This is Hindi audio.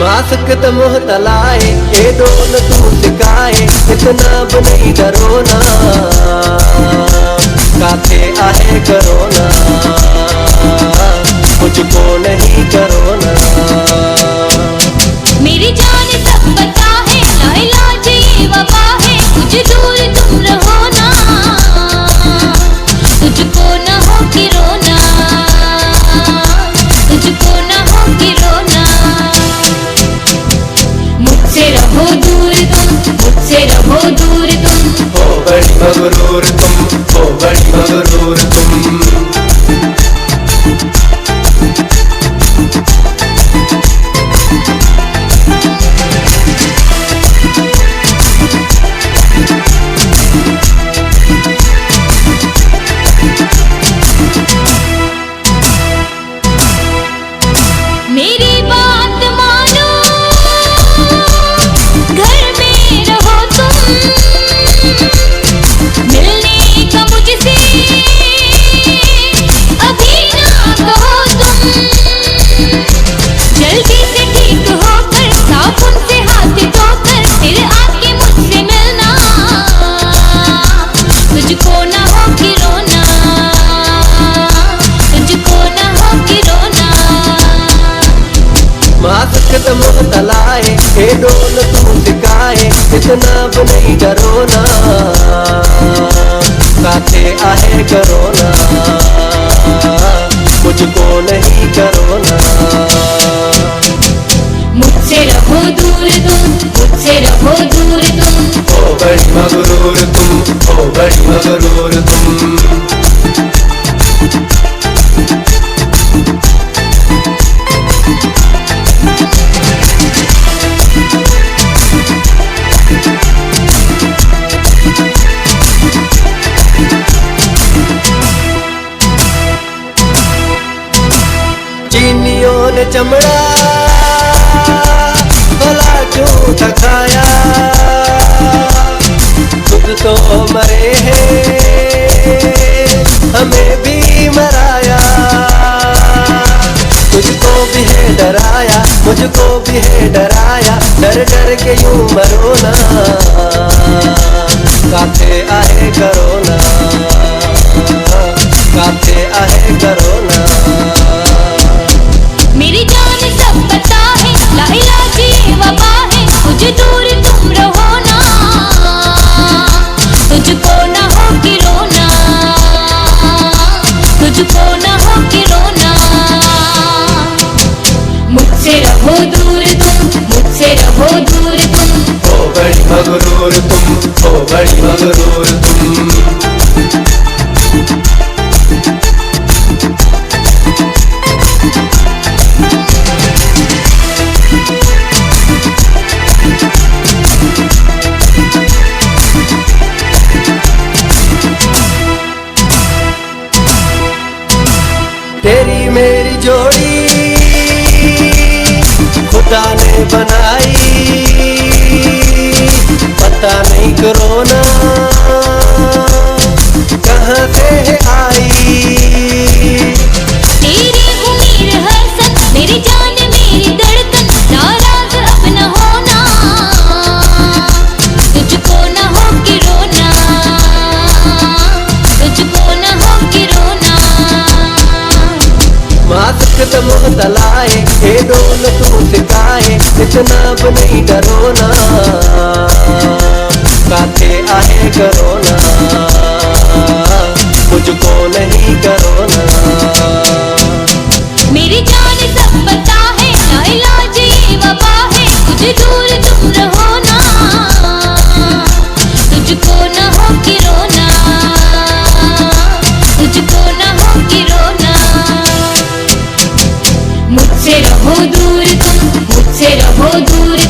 मास्क त मुँह तलाए एडो न तू सिकाए इतना भी नहीं डरोना काथे आहे करोना मुझको नहीं करोना मेरी जान सब पता है ना इलाज ये वबा है कुछ दूर तुम रहो ना तुझको ना हो कि रोना तुझको ना हो कि रोना मुझसे रहो दूर तुम मुझसे रहो दूर तुम हो बड़ी मगरूर तुम हो बड़ी मगरूर तुम मेरी बात मानो घर में रहो तुम मिलने का मुझसे अभी ना कहो तुम जल्दी से ठीक होकर साबुन से हाथ धोकर फिर आके मुझसे मिलना तुझको ना हो कि रोना तुझको ना हो कि रोना मास्क त मुँह तलाए एडो न तू सिकाए इतना भी नहीं डरोना काथे आहे करोना मुझको नहीं करोना मुझसे रहो दूर तुम मुझसे रहो दूर तुम हो बड़ी मगरूर तुम हो बड़ी मगरूर तुम चीनियों ने चमड़ा भला क्यों थकाया खुद तो मरे हैं हमें भी मराया तुझको भी है डराया मुझको भी है डराया डर डर के यूं मरोना काथे आहे करोना काथे आहे करोना मेरी जान सब पता है ला इलाज ये वबा है कुछ दूर तुम रहो ना तुझको ना हो कि रोना तुझको ना हो कि रोना मुझसे रहो दूर तुम मुझसे रहो दूर तुम हो बड़ी मगरूर तुम हो बड़ी मगरूर तुम तेरी मेरी जोड़ी खुदा ने बनाई पता नहीं करोना कहाँ से आई तेरी उम्र हसन मेरी जान मेरी धड़कन नाराज अब न होना तुझको ना हो कि रोना तुझको ना हो कि रोना मास्क त मुँह तलाए एडो न तू सिकाए इतना भी नहीं डरोना काथे आहे करोना मुझको नहीं करोना मेरी जान सब पता है ना इलाज ये वबा है कुछ दूर तुम रहो ना तुझको ना हो कि रोना तुझको ना हो कि रोना मुझसे रहो दूर तुम मुझसे रहो दूर